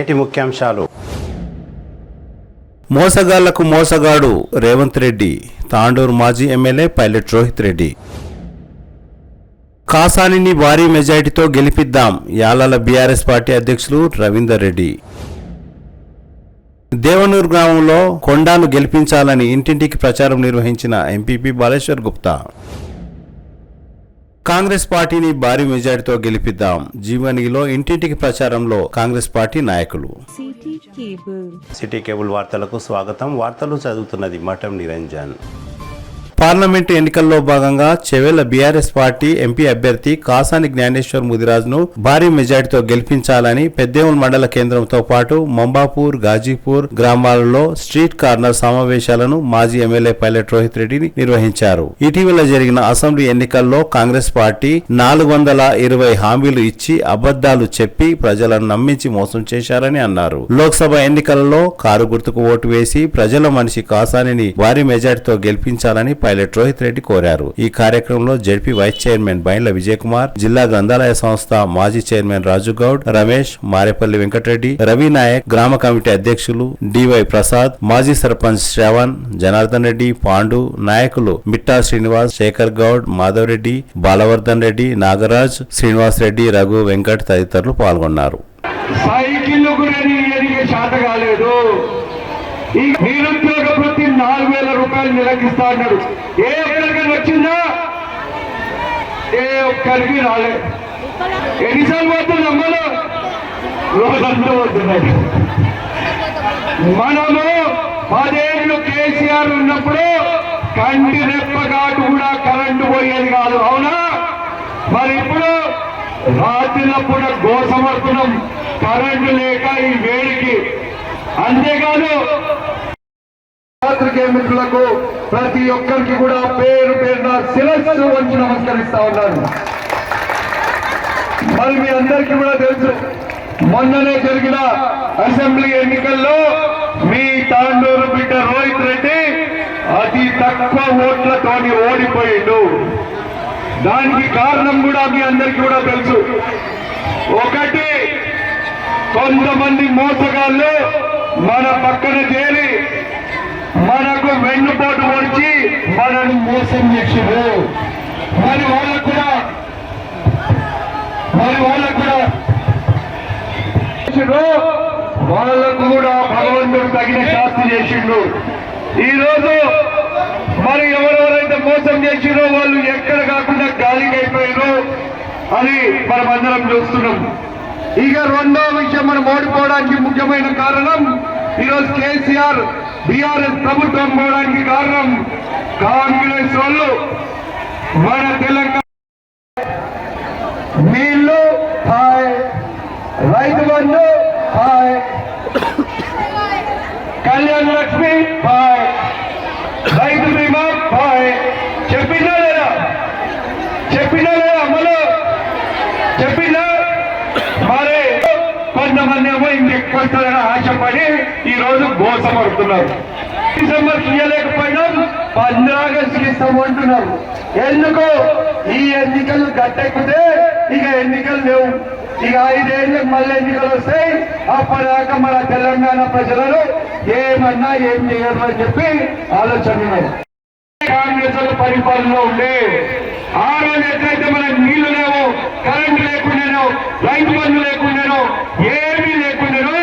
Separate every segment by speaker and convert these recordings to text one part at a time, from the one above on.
Speaker 1: నేటి ముఖ్యాంశాలు.
Speaker 2: మోసగాళ్లకు మోసగాడు రేవంత్ రెడ్డి, తాండూరు మాజీ ఎమ్మెల్యే పైలట్ రోహిత్ రెడ్డి. కాసానిని భారీ మెజారిటీతో గెలిపిద్దాం, యాలాల బీఆర్ఎస్ పార్టీ అధ్యక్షులు రవీందర్ రెడ్డి. దేవనూరు గ్రామంలో కొండాను గెలిపించాలని ఇంటింటికి ప్రచారం నిర్వహించిన ఎంపీపీ బాలేశ్వర్ గుప్తా. కాంగ్రెస్ పార్టీని భారీ మెజారిటీతో గెలిపిద్దాం, జీవనిలో ఇంటింటికి ప్రచారంలో కాంగ్రెస్ పార్టీ నాయకులు. సిటీ కేబుల్ వార్తలకు స్వాగతం. వార్తలు చదువుతున్నది మఠం నిరంజన్. పార్లమెంటు ఎన్నికల్లో భాగంగా చెవెళ్ల బీఆర్ఎస్ పార్టీ ఎంపీ అభ్యర్థి కాసాని జ్ఞానేశ్వర్ ముదిరాజ్ను భారీ మెజార్టీతో గెలిపించాలని పెద్దేముల్ మండల కేంద్రంతో పాటు మంబాపూర్, గాజీపూర్ గ్రామాలలో స్ట్రీట్ కార్నర్ సమావేశాలను మాజీ ఎమ్మెల్యే పైలట్ రోహిత్ రెడ్డి నిర్వహించారు. ఇటీవల జరిగిన అసెంబ్లీ ఎన్నికల్లో కాంగ్రెస్ పార్టీ 420 హామీలు ఇచ్చి అబద్దాలు చెప్పి ప్రజలను నమ్మించి మోసం చేశారని అన్నారు. లోక్సభ ఎన్నికలలో కారు గుర్తుకు ఓటు వేసి ప్రజల మనిషి కాసానిని భారీ మెజార్టీతో గెలిపించాలని పైలట్ రోహిత్ రెడ్డి కోరారు. ఈ కార్యక్రమంలో ZP vice chairman Baindla Vijay Kumar, జిల్లా గ్రంథాలయ సంస్థ మాజీ చైర్మన్ రాజు గౌడ్, రమేష్, మారేపల్లి వెంకటరెడ్డి, రవి నాయక్, గ్రామ కమిటీ అధ్యక్షులు డివై ప్రసాద్, మాజీ సర్పంచ్ శ్రవణ్, జనార్దన్ రెడ్డి, పాండు, నాయకులు మిట్టా శ్రీనివాస్, శేఖర్ గౌడ్, మాధవ్ రెడ్డి, బాలవర్ధన్ రెడ్డి, నాగరాజ్, శ్రీనివాస్ రెడ్డి, రఘు, వెంకట్ తదితరులు పాల్గొన్నారు.
Speaker 3: ఈ నిరుద్యోగ వృత్తి 4,000 రూపాయలు నెలకిస్తా అన్నాడు. ఏ ఒక్కరికి వచ్చిందా? ఏ ఒక్కరికి రాలేదు. ఎన్నిసార్లు పోతుంది అమ్మలో? రోజంతా పోతున్నాయి. మనము 10 ఏళ్ళు కేసీఆర్ ఉన్నప్పుడు కంటి రెప్పగాటు కూడా కరెంటు పోయేది కాదు, అవునా? మరి ఇప్పుడు రాత్రినప్పుడు గోసమర్పణం కరెంటు లేక ఈ వేడికి. అంతేకాదు మిత్రులకు ప్రతి ఒక్కరికి కూడా పేరు పేరున శిరస్సు వంచి నమస్కరిస్తా ఉన్నాను. మరి మీ అందరికీ కూడా తెలుసు, మొన్ననే జరిగిన అసెంబ్లీ ఎన్నికల్లో మీ తాండూరు బిడ్డ రోహిత్ రెడ్డి అతి తక్కువ ఓట్లతోని ఓడిపోయిండు. దానికి కారణం కూడా మీ అందరికీ కూడా తెలుసు. ఒకటి, కొంతమంది మోసగాళ్ళు మన పక్కన చేరి మనకు వెన్నుపోటు పొడిచి మనల్ని మోసం చేసిండ్రు. మరి వాళ్ళకు కూడా భగవంతుడు తగిన శాస్తి చేసిండు. ఈరోజు మరి ఎవరెవరైతే మోసం చేసిండ్రో వాళ్ళు ఎక్కడ కాకుండా గాలికి అయిపోయారు అని మనం అందరం చూస్తున్నాం. ఇక రెండో విషయం, మనం ఓడిపోవడానికి ముఖ్యమైన కారణం ఈరోజు కేసీఆర్ బీఆర్ఎస్ ప్రభుత్వం పోవడానికి కారణం కాంగ్రెస్ వాళ్ళు. మన తెలంగాణ నీళ్లు hi, Rythu Bandhu hi, Kalyana Lakshmi hi, రైతు బీమా హాయ్. చెప్పినా లేదా అమ్మలో? చెప్పినా? మరి కొంతమంది ఏమో ఇంకెక్కువ ఆశపడి ఈ రోజు మోసపడుతున్నారు. డిసెంబర్ ఇయ్యలేకపోయినా 15 ఆగస్టుకి ఇస్తామంటున్నారు. ఎందుకు? ఈ ఎన్నికలు గట్టెక్కితే ఇక ఎన్నికలు లేవు. ఇక 5 ఏళ్ళకి మళ్ళీ ఎన్నికలు వస్తాయి. అప్పటిదాకా మన తెలంగాణ ప్రజలను ఏమన్నా ఏం చేయరు అని చెప్పి ఆలోచన. కాంగ్రెస్ పరిపాలనలో ఉండే ఆ రోజు ఎట్లయితే మనకు నీళ్లు లేవు, కరెంటు లేకుండానో, రైతు బంధు లేకుండానో, ఏమీ లేకుండానో,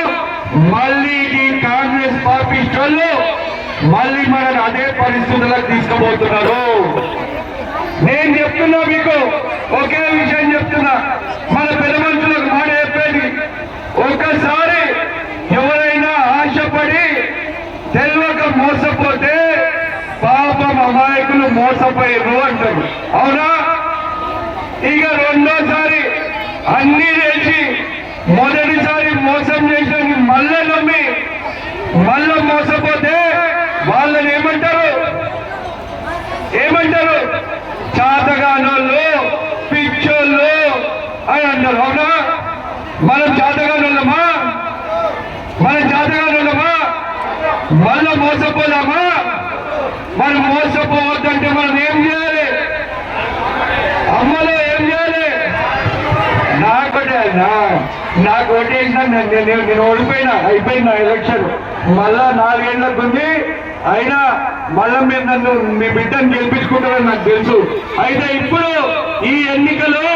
Speaker 3: మళ్ళీ ఈ కాంగ్రెస్ పార్టీలు మళ్ళీ మనల్ని అదే పరిస్థితులకు తీసుకుపోతున్నారు. నేను చెప్తున్నా, మీకు ఒకే విషయం చెప్తున్నా. మన పెద్ద మనుషులకు మాట చెప్పేది, ఒకసారి ఎవరైనా ఆశపడి తెలియక మోసపోతే పాపం అమాయకులు మోసపోయారు అంటారు, అవునా? ఇక రెండోసారి అన్ని చేసి మొదటిసారి మోసం చేసి మళ్ళీ నమ్మి మళ్ళీ మోసపోతే వాళ్ళని ఏమంటారు? చాతగానోళ్ళు, పిచ్చోళ్ళు అని అంటారు, అవునా? మనం చాతగానోళ్ళమా? మళ్ళా మోసపోదామా? మనం మోసపోవద్దంటే మనం ఏం చేయాలి? అమ్మలో ఏం చేయాలి? నాకంటే నాకు ఓటేసిన నేను ఓడిపోయినా, అయిపోయింది నా ఎలక్షన్. మళ్ళా 4 ఏళ్ళకు ఉంది. అయినా మళ్ళా మీరు నన్ను మీ బిడ్డను గెలిపించుకుంటారని నాకు తెలుసు. అయితే ఇప్పుడు ఈ ఎన్నికలో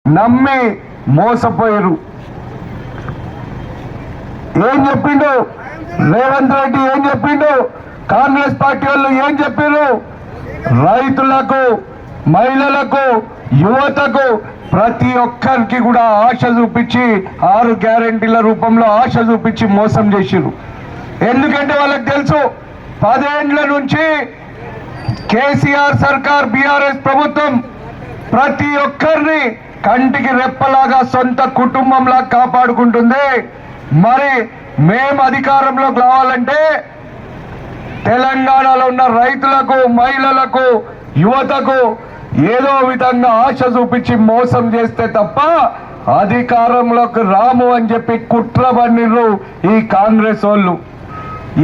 Speaker 3: నమ్మి మోసపోయారు. ఏం చెప్పిండు రేవంత్ రెడ్డి? ఏం చెప్పిండు కాంగ్రెస్ పార్టీ వాళ్ళు? ఏం చెప్పారు? రైతులకు, మహిళలకు, యువతకు ప్రతి ఒక్కరికి కూడా ఆశ చూపించి 6 గ్యారెంటీల రూపంలో ఆశ చూపించి మోసం చేసిరు. ఎందుకంటే వాళ్ళకి తెలుసు 10 ఏండ్ల నుంచి కేసీఆర్ సర్కార్, బీఆర్ఎస్ ప్రభుత్వం ప్రతి ఒక్కరిని కంటికి రెప్పలాగా సొంత కుటుంబంలా కాపాడుకుంటుంది. మరి మేము అధికారంలోకి రావాలంటే తెలంగాణలో ఉన్న రైతులకు, మహిళలకు, యువతకు ఏదో విధంగా ఆశ చూపించి మోసం చేస్తే తప్ప అధికారంలోకి రాము అని చెప్పి కుట్ర పన్నిర్రు ఈ కాంగ్రెస్ వాళ్ళు.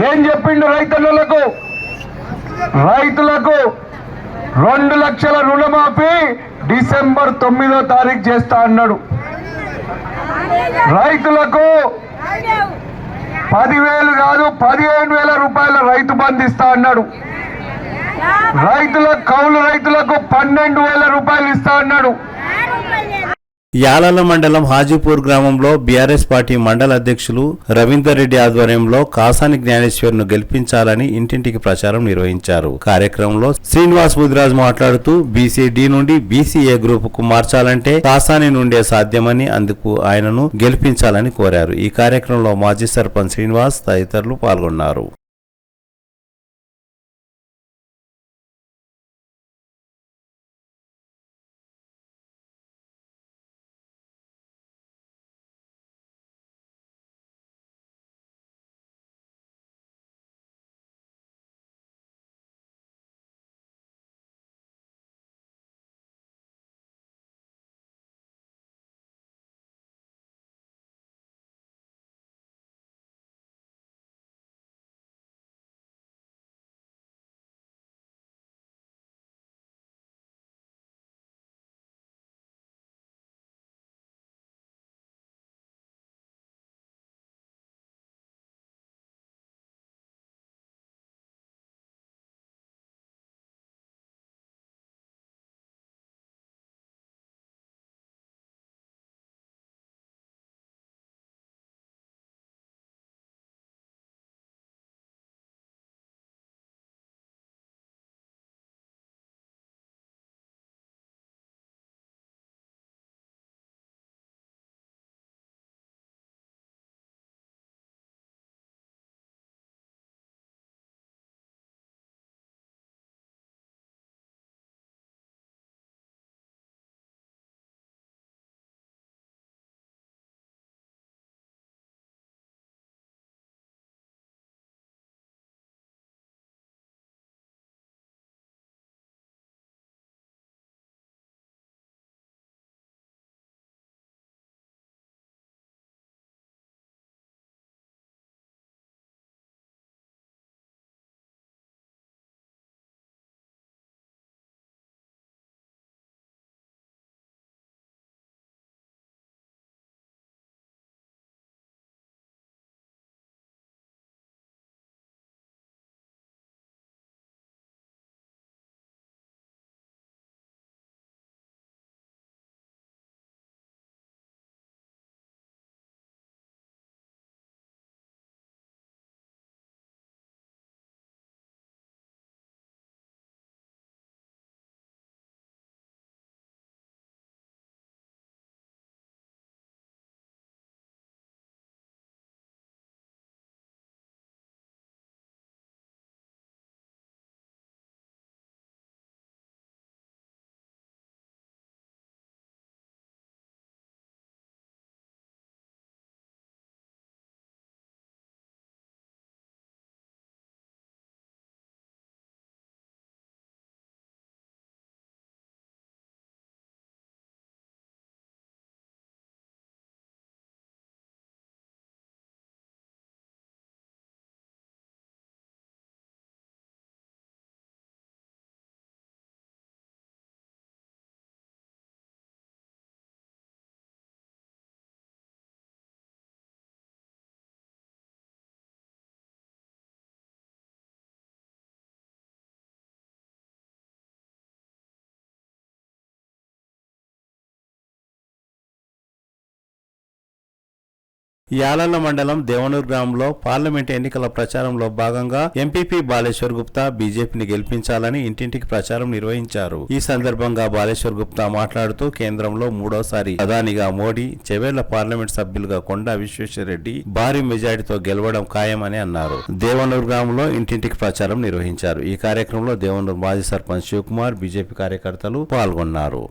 Speaker 3: ఏం చెప్పిండు రైతులకు? 2 లక్షల రుణమాఫీ డిసెంబర్ 9వ తారీఖు చేస్తా అన్నాడు. రైతులకు 10,000 కాదు 15,000 రూపాయల రైతు బంధు ఇస్తా అన్నాడు. కౌలు రైతులకు 12,000 రూపాయలు ఇస్తా అన్నాడు.
Speaker 2: యాలాల మండలం హాజీపూర్ గ్రామంలో బీఆర్ఎస్ పార్టీ మండల అధ్యక్షులు రవీందర్ రెడ్డి ఆధ్వర్యంలో కాసాని జ్ఞానేశ్వర్ను గెలిపించాలని ఇంటింటికి ప్రచారం నిర్వహించారు. కార్యక్రమంలో శ్రీనివాస్ ముదిరాజ్ మాట్లాడుతూ బీసీ-డి నుండి బీసీ-ఏ గ్రూపుకు మార్చాలంటే కాసాని నుండే సాధ్యమని, అందుకు ఆయనను గెలిపించాలని కోరారు. ఈ కార్యక్రమంలో మాజీ సర్పంచ్ శ్రీనివాస్ తదితరులు పాల్గొన్నారు. యాలల్ల మండలం దేవనూరు గ్రామంలో పార్లమెంట్ ఎన్నికల ప్రచారంలో భాగంగా ఎంపీపీ బాలేశ్వర్ గుప్తా బీజేపీని గెలిపించాలని ఇంటింటికి ప్రచారం నిర్వహించారు. ఈ సందర్భంగా బాలేశ్వర్ గుప్తా మాట్లాడుతూ కేంద్రంలో మూడోసారి ప్రధానిగా మోడీ, చెవేళ్ల పార్లమెంట్ సభ్యులుగా కొండా విశ్వేశ్వరరెడ్డి భారీ మెజారిటీతో గెలవడం ఖాయమని అన్నారు. దేవనూరు గ్రామంలో ఇంటింటికి ప్రచారం నిర్వహించారు. ఈ కార్యక్రమంలో దేవనూరు మాజీ సర్పంచ్ శివకుమార్, బీజేపీ కార్యకర్తలు పాల్గొన్నారు.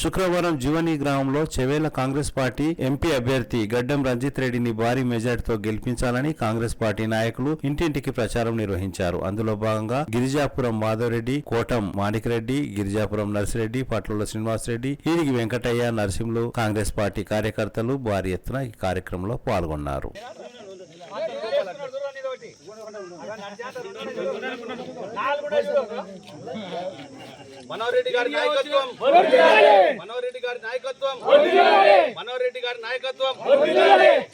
Speaker 2: శుక్రవారం జీవని గ్రామంలో చెవేళ్ల కాంగ్రెస్ పార్టీ ఎంపీ అభ్యర్థి గడ్డం రంజిత్ రెడ్డిని భారీ మెజార్టీతో గెలిపించాలని కాంగ్రెస్ పార్టీ నాయకులు ఇంటింటికి ప్రచారం నిర్వహించారు. అందులో భాగంగా గిరిజాపురం మాధవరెడ్డి, కోటం మాణికరెడ్డి, గిరిజాపురం నర్సిరెడ్డి, పట్ల శ్రీనివాసరెడ్డి, ఈడిగి వెంకటయ్య, నరసింహులు కాంగ్రెస్ పార్టీ కార్యకర్తలు భారీ ఎత్తున ఈ కార్యక్రమంలో పాల్గొన్నారు.
Speaker 1: మనోహర్ రెడ్డి గారి నాయకత్వం, మనోహర్ రెడ్డి గారి నాయకత్వం, మనోహర్ రెడ్డి గారి నాయకత్వం,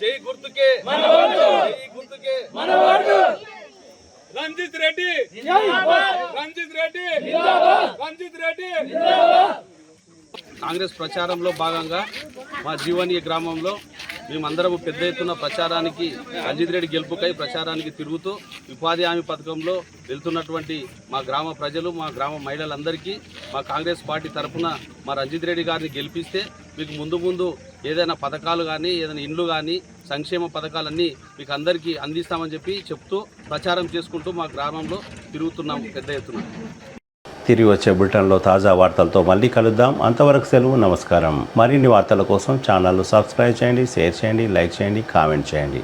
Speaker 1: జై గుర్తుకే, జై గుర్తుకే, రంజిత్ రెడ్డి, రంజిత్ రెడ్డి, రంజిత్ రెడ్డి. కాంగ్రెస్ ప్రచారంలో భాగంగా మా జీవని గ్రామంలో మేమందరము పెద్ద ఎత్తున ప్రచారానికి రంజిత్ రెడ్డి గెలుపుకై ప్రచారానికి తిరుగుతూ ఉపాధి హామీ పథకంలో వెళ్తున్నటువంటి మా గ్రామ ప్రజలు, మా గ్రామ మహిళలందరికీ మా కాంగ్రెస్ పార్టీ తరఫున మా రంజిత్ రెడ్డి గారిని గెలిపిస్తే మీకు ముందు ఏదైనా పథకాలు కానీ, ఏదైనా ఇండ్లు కానీ, సంక్షేమ పథకాలన్నీ మీకు అందరికీ అందిస్తామని చెప్తూ ప్రచారం చేసుకుంటూ మా గ్రామంలో తిరుగుతున్నాము పెద్ద ఎత్తున.
Speaker 2: తిరిగి వచ్చే బులెటిన్లో తాజా వార్తలతో మళ్ళీ కలుద్దాం. అంతవరకు సెలవు, నమస్కారం. మరిన్ని వార్తల కోసం ఛానల్ను సబ్స్క్రైబ్ చేయండి, షేర్ చేయండి, లైక్ చేయండి, కామెంట్ చేయండి.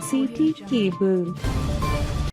Speaker 4: CT Cable.